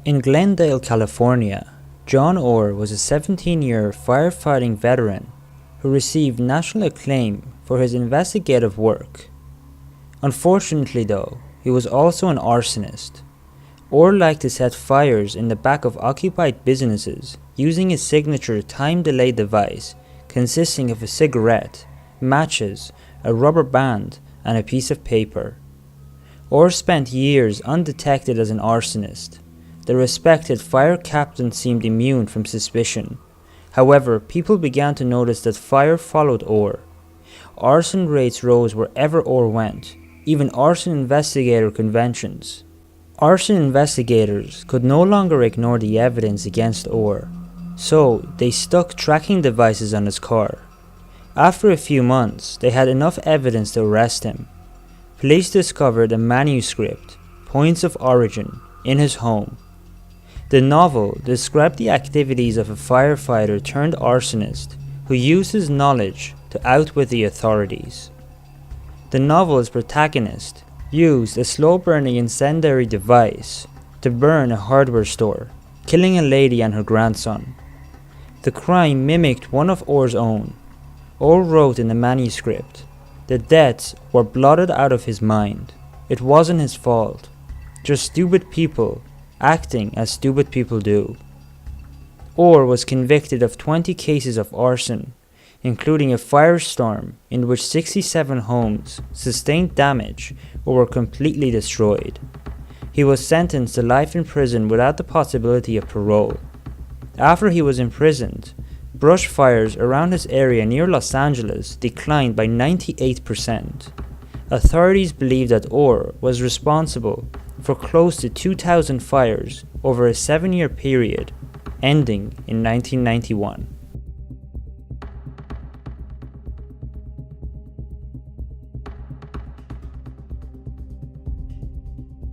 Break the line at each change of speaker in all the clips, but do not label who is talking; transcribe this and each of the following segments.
In Glendale, California, John Orr was a 17-year firefighting veteran who received national acclaim for his investigative work. Unfortunately though, he was also an arsonist. Orr liked to set fires in the back of occupied businesses using his signature time-delay device consisting of a cigarette, matches, a rubber band, and a piece of paper. Orr spent years undetected as an arsonist. The respected fire captain seemed immune from suspicion. However, people began to notice that fire followed Orr. Arson rates rose wherever Orr went, even arson investigator conventions. Arson investigators could no longer ignore the evidence against Orr, so they stuck tracking devices on his car. After a few months, they had enough evidence to arrest him. Police discovered a manuscript, Points of Origin, in his home. The novel described the activities of a firefighter turned arsonist who used his knowledge to outwit the authorities. The novel's protagonist used a slow-burning incendiary device to burn a hardware store, killing a lady and her grandson. The crime mimicked one of Orr's own. Orr wrote in the manuscript, "The deaths were blotted out of his mind. It wasn't his fault. Just stupid people acting as stupid people do." Orr was convicted of 20 cases of arson, including a firestorm in which 67 homes sustained damage or were completely destroyed. He was sentenced to life in prison without the possibility of parole. After he was imprisoned, brush fires around his area near Los Angeles declined by 98%. Authorities believe that Orr was responsible for close to 2,000 fires over a 7-year period, ending in 1991.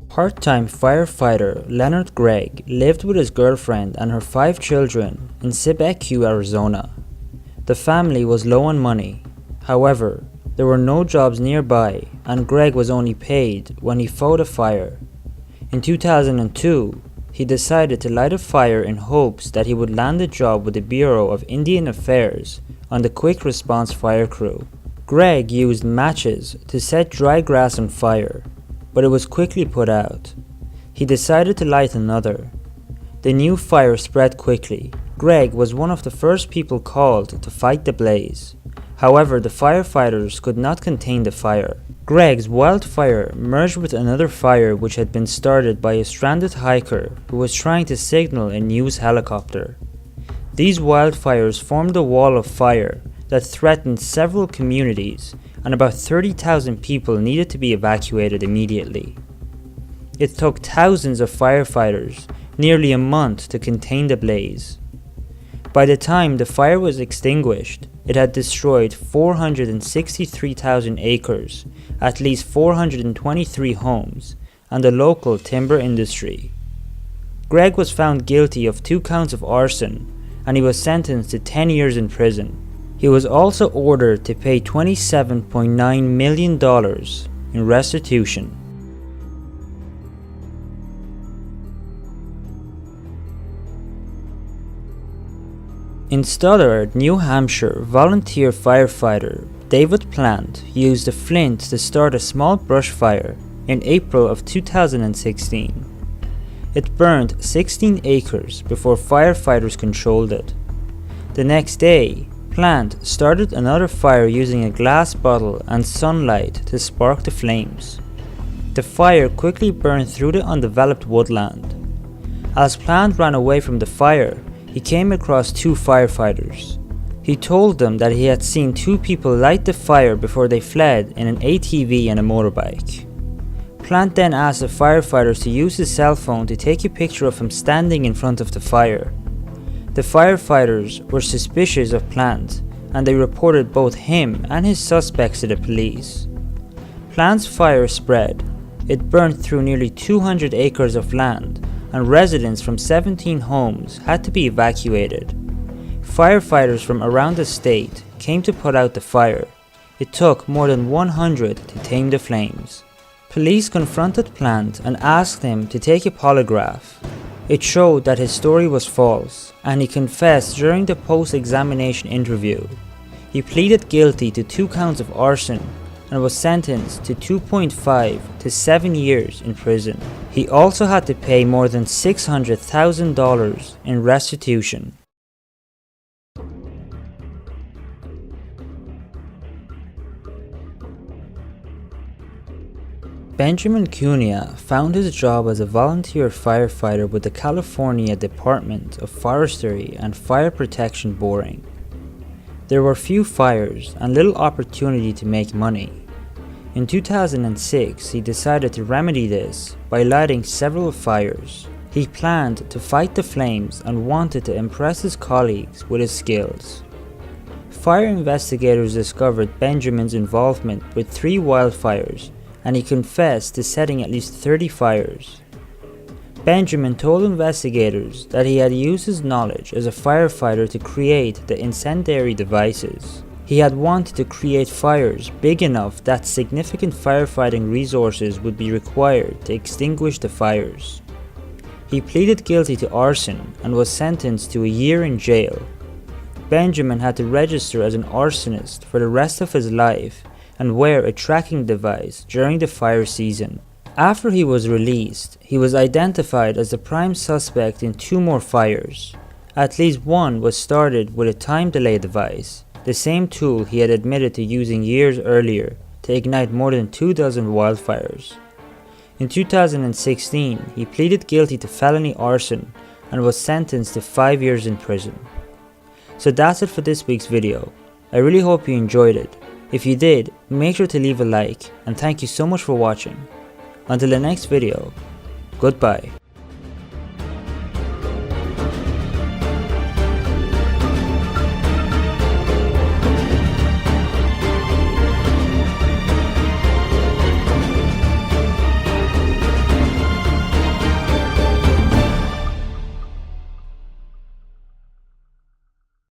Part-time firefighter Leonard Gregg lived with his girlfriend and her 5 children in Sibecu, Arizona. The family was low on money. However, there were no jobs nearby and Gregg was only paid when he fought a fire. In 2002, he decided to light a fire in hopes that he would land a job with the Bureau of Indian Affairs on the quick response fire crew. Gregg used matches to set dry grass on fire, but it was quickly put out. He decided to light another. The new fire spread quickly. Gregg was one of the first people called to fight the blaze. However, the firefighters could not contain the fire. Gregg's wildfire merged with another fire which had been started by a stranded hiker who was trying to signal a news helicopter. These wildfires formed a wall of fire that threatened several communities, and about 30,000 people needed to be evacuated immediately. It took thousands of firefighters nearly a month to contain the blaze. By the time the fire was extinguished, it had destroyed 463,000 acres, at least 423 homes, and the local timber industry. Gregg was found guilty of 2 counts of arson, and he was sentenced to 10 years in prison. He was also ordered to pay $27.9 million in restitution. In Stoddard, New Hampshire, volunteer firefighter David Plant used a flint to start a small brush fire in April of 2016. It burned 16 acres before firefighters controlled it. The next day, Plant started another fire using a glass bottle and sunlight to spark the flames. The fire quickly burned through the undeveloped woodland. As Plant ran away from the fire, he came across 2 firefighters. He told them that he had seen 2 people light the fire before they fled in an ATV and a motorbike. Plant then asked the firefighters to use his cell phone to take a picture of him standing in front of the fire. The firefighters were suspicious of Plant, and they reported both him and his suspects to the police. Plant's fire spread. It burned through nearly 200 acres of land, and residents from 17 homes had to be evacuated. Firefighters from around the state came to put out the fire. It took more than 100 to tame the flames. Police confronted Plant and asked him to take a polygraph. It showed that his story was false, and he confessed during the post-examination interview. He pleaded guilty to 2 counts of arson and was sentenced to 2.5 to 7 years in prison. He also had to pay more than $600,000 in restitution. Benjamin Cunha found his job as a volunteer firefighter with the California Department of Forestry and Fire Protection Boring. There were few fires and little opportunity to make money. In 2006, he decided to remedy this by lighting several fires. He planned to fight the flames and wanted to impress his colleagues with his skills. Fire investigators discovered Benjamin's involvement with 3 wildfires, and he confessed to setting at least 30 fires. Benjamin told investigators that he had used his knowledge as a firefighter to create the incendiary devices. He had wanted to create fires big enough that significant firefighting resources would be required to extinguish the fires. He pleaded guilty to arson and was sentenced to a year in jail. Benjamin had to register as an arsonist for the rest of his life and wear a tracking device during the fire season. After he was released, he was identified as the prime suspect in 2 more fires. At least one was started with a time delay device, the same tool he had admitted to using years earlier to ignite more than 24 wildfires. In 2016, he pleaded guilty to felony arson and was sentenced to 5 years in prison. So that's it for this week's video. I really hope you enjoyed it. If you did, make sure to leave a like, and thank you so much for watching. Until the next video, goodbye.